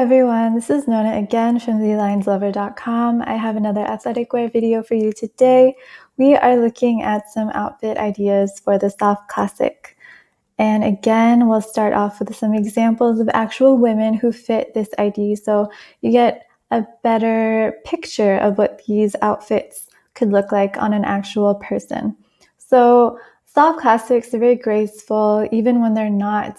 everyone, this is Nona again from thelineslover.com. I have another athletic wear video for you today. We are looking at some outfit ideas for the soft classic. And again, we'll start off with some examples of actual women who fit this ID so you get a better picture of what these outfits could look like on an actual person. So soft classics are very graceful even when they're not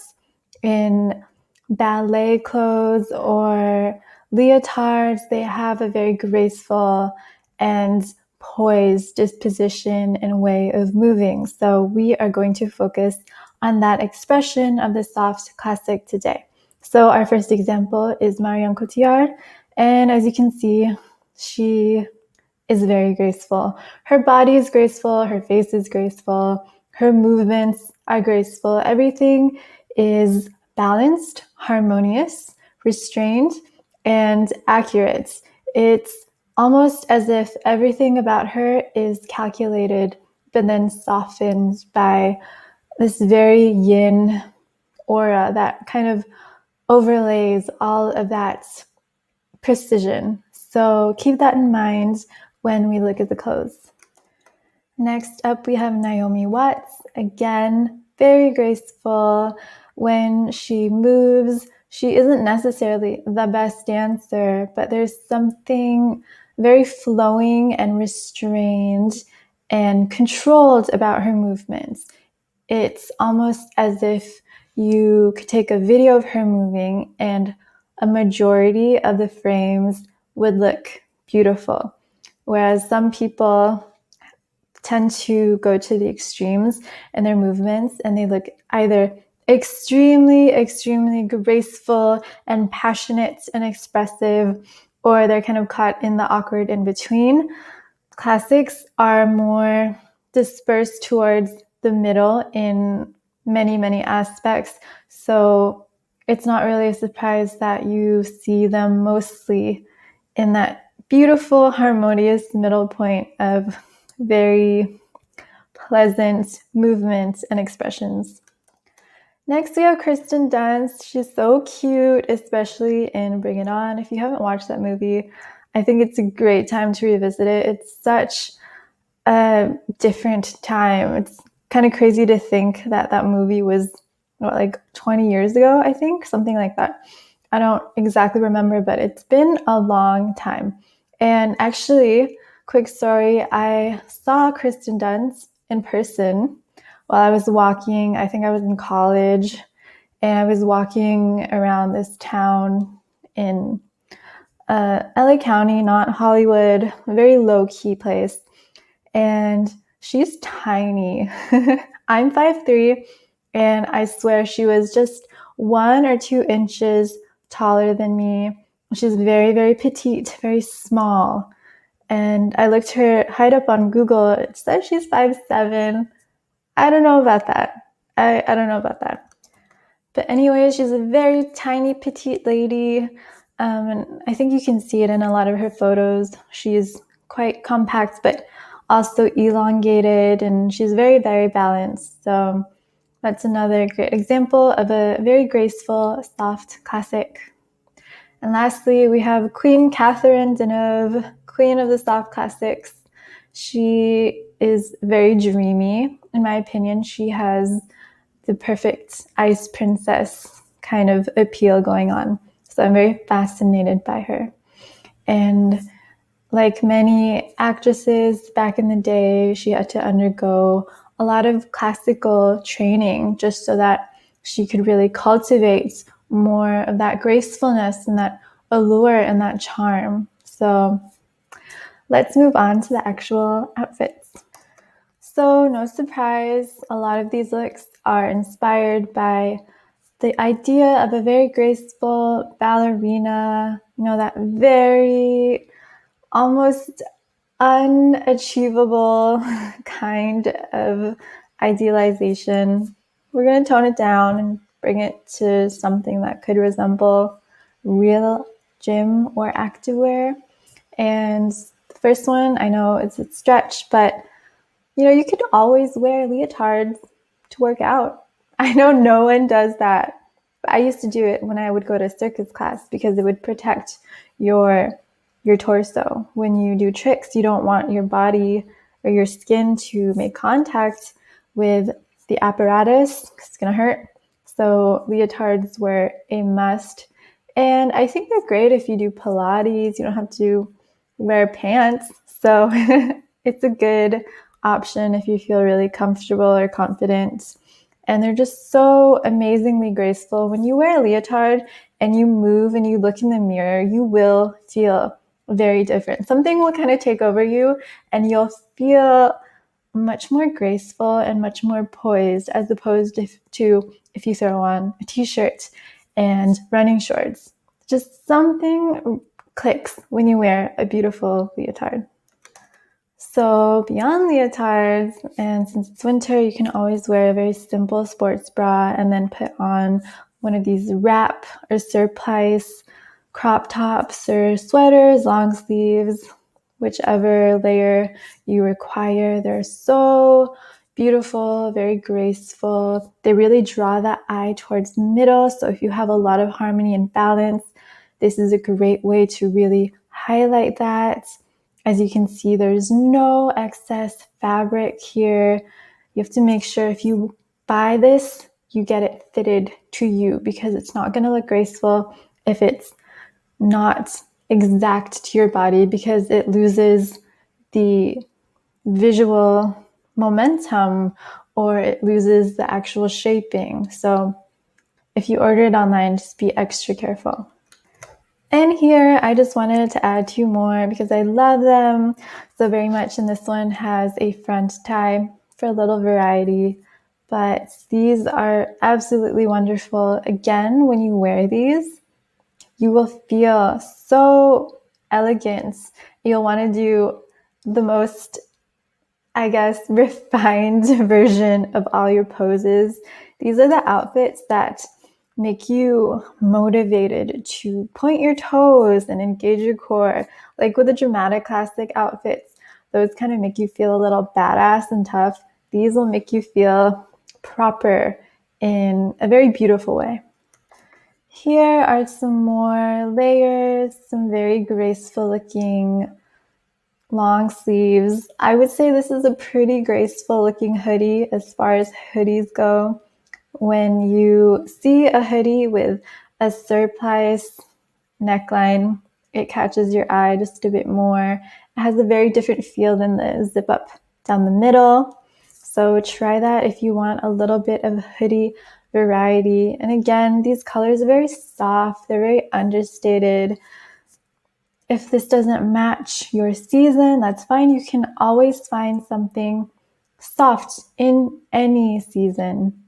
in ballet clothes or leotards. They have a very graceful and poised disposition and way of moving. So we are going to focus on that expression of the soft classic today. So our first example is Marion Cotillard, and as you can see, she is very graceful. Her body is graceful, her face is graceful, her movements are graceful. Everything is balanced, harmonious, restrained, and accurate. It's almost as if everything about her is calculated, but then softened by this very yin aura that kind of overlays all of that precision. So keep that in mind when we look at the clothes. Next up, we have Naomi Watts. Again, very graceful. When she moves, she isn't necessarily the best dancer, but there's something very flowing and restrained and controlled about her movements. It's almost as if you could take a video of her moving and a majority of the frames would look beautiful. Whereas some people tend to go to the extremes in their movements and they look either extremely graceful and passionate and expressive, or they're kind of caught in the awkward in between. Classics are more dispersed towards the middle in many aspects, so it's not really a surprise that you see them mostly in that beautiful, harmonious middle point of very pleasant movements and expressions. Next, we have Kirsten Dunst. She's so cute, especially in Bring It On. If you haven't watched that movie, I think it's a great time to revisit it. It's such a different time. It's kind of crazy to think that that movie was, like 20 years ago, I think, something like that. I don't exactly remember, but it's been a long time. And actually, quick story, I saw Kirsten Dunst in person while I was walking. I think I was in college, and I was walking around this town in LA County, not Hollywood, a very low-key place. And she's tiny. I'm 5'3", and I swear she was just 1 or 2 inches taller than me. She's very petite, very small. And I looked her height up on Google. It says she's 5'7". I don't know about that. I don't know about that. But anyway, she's a very tiny, petite lady. And I think you can see it in a lot of her photos. She's quite compact, but also elongated, and she's very balanced. So that's another great example of a very graceful, soft classic. And lastly, we have Queen Catherine Deneuve, queen of the soft classics. She is very dreamy, in my opinion. She has the perfect ice princess kind of appeal going on. So I'm very fascinated by her. And like many actresses back in the day, she had to undergo a lot of classical training just so that she could really cultivate more of that gracefulness and that allure and that charm. So let's move on to the actual outfits. So no surprise, a lot of these looks are inspired by the idea of a very graceful ballerina, that very almost unachievable kind of idealization. We're going to tone it down and bring it to something that could resemble real gym or activewear. And the first one, I know it's a stretch, but you could always wear leotards to work out. I know no one does that, But I used to do it when I would go to circus class because it would protect your torso. When you do tricks, you don't want your body or your skin to make contact with the apparatus because it's going to hurt. So leotards were a must. And I think they're great if you do Pilates. You don't have to wear pants. So it's a good option if you feel really comfortable or confident. And they're just so amazingly graceful. When you wear a leotard and you move and you look in the mirror, you will feel very different. Something will kind of take over you and you'll feel much more graceful and much more poised as opposed to if you throw on a t-shirt and running shorts. Just something clicks when you wear a beautiful leotard. So beyond leotards, and since it's winter, you can always wear a very simple sports bra and then put on one of these wrap or surplice crop tops or sweaters, long sleeves, whichever layer you require. They're so beautiful, very graceful. They really draw the eye towards the middle. So if you have a lot of harmony and balance, this is a great way to really highlight that. As you can see, there's no excess fabric here. You have to make sure if you buy this, you get it fitted to you because it's not going to look graceful if it's not exact to your body because it loses the visual momentum or it loses the actual shaping. So if you order it online, just be extra careful. And here, I just wanted to add 2 more because I love them so very much. And this one has a front tie for a little variety. But these are absolutely wonderful. Again, when you wear these, you will feel so elegant. You'll want to do the most, I guess, refined version of all your poses. These are the outfits that make you motivated to point your toes and engage your core. Like with the dramatic classic outfits, those kind of make you feel a little badass and tough. These will make you feel proper in a very beautiful way. Here are some more layers, some very graceful looking long sleeves. I would say this is a pretty graceful looking hoodie as far as hoodies go. When you see a hoodie with a surplice neckline, it catches your eye just a bit more. It has a very different feel than the zip up down the middle. So try that if you want a little bit of hoodie variety. And again, these colors are very soft. They're very understated. If this doesn't match your season, that's fine. You can always find something soft in any season.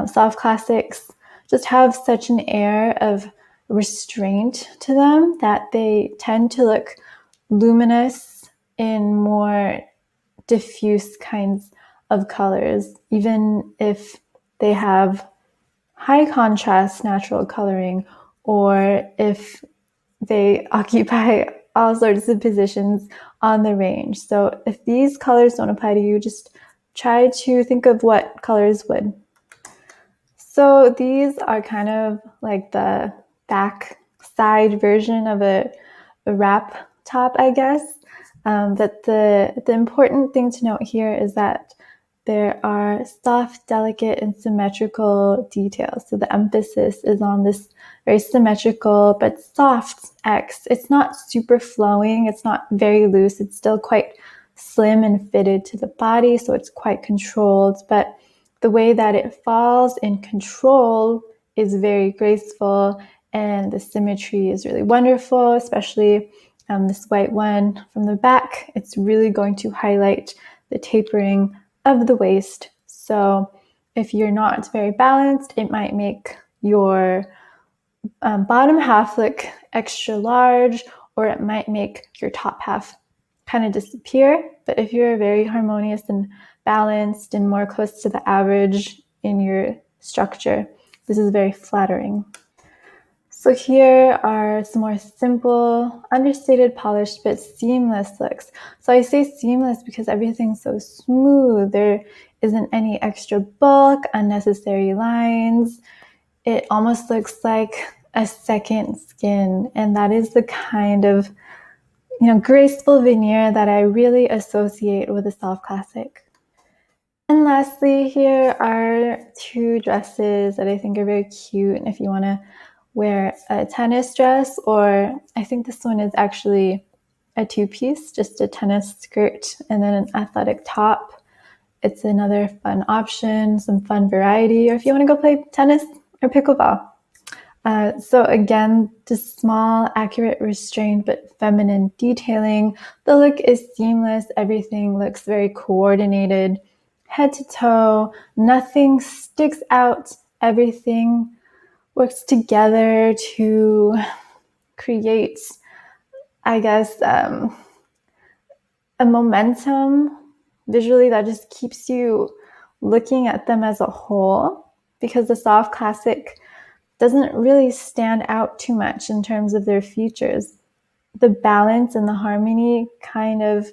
Soft classics just have such an air of restraint to them that they tend to look luminous in more diffuse kinds of colors, even if they have high contrast natural coloring or if they occupy all sorts of positions on the range. So if these colors don't apply to you, just try to think of what colors would. So these are kind of like the back side version of a wrap top, I guess. But the important thing to note here is that there are soft, delicate, and symmetrical details. So the emphasis is on this very symmetrical but soft X. It's not super flowing. It's not very loose. It's still quite slim and fitted to the body, so it's quite controlled. But the way that it falls in control is very graceful, and the symmetry is really wonderful, especially this white one from the back. It's really going to highlight the tapering of the waist. So if you're not very balanced, it might make your bottom half look extra large, or it might make your top half kind of disappear. But if you're very harmonious and balanced and more close to the average in your structure, this is very flattering. So here are some more simple, understated, polished, but seamless looks. So I say seamless because everything's so smooth. There isn't any extra bulk, unnecessary lines. it almost looks like a second skin. And that is the kind of, graceful veneer that I really associate with a soft classic. And lastly, here are two dresses that I think are very cute. And if you want to wear a tennis dress, or I think this one is actually a two-piece, just a tennis skirt and then an athletic top. It's another fun option, some fun variety, or if you want to go play tennis or pickleball. So again, just small, accurate, restrained, but feminine detailing. The look is seamless. Everything looks very coordinated, head to toe. Nothing sticks out. Everything works together to create, I guess, a momentum visually that just keeps you looking at them as a whole, because the soft classic doesn't really stand out too much in terms of their features. The balance and the harmony kind of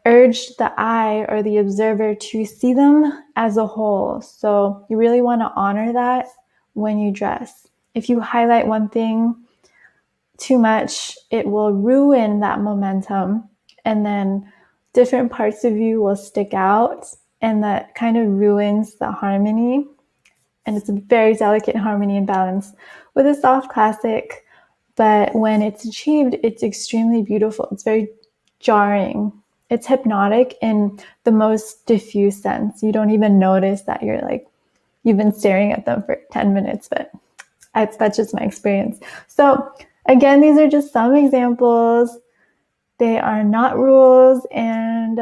urged the eye or the observer to see them as a whole. So you really want to honor that when you dress. If you highlight one thing too much, it will ruin that momentum, and then different parts of you will stick out, and that kind of ruins the harmony. And it's a very delicate harmony and balance with a soft classic, but when it's achieved, it's extremely beautiful. It's very jarring. It's hypnotic in the most diffuse sense. You don't even notice that you've been staring at them for 10 minutes, but that's just my experience. So again, these are just some examples. They are not rules, and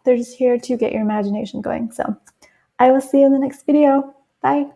they're just here to get your imagination going. So I will see you in the next video. Bye.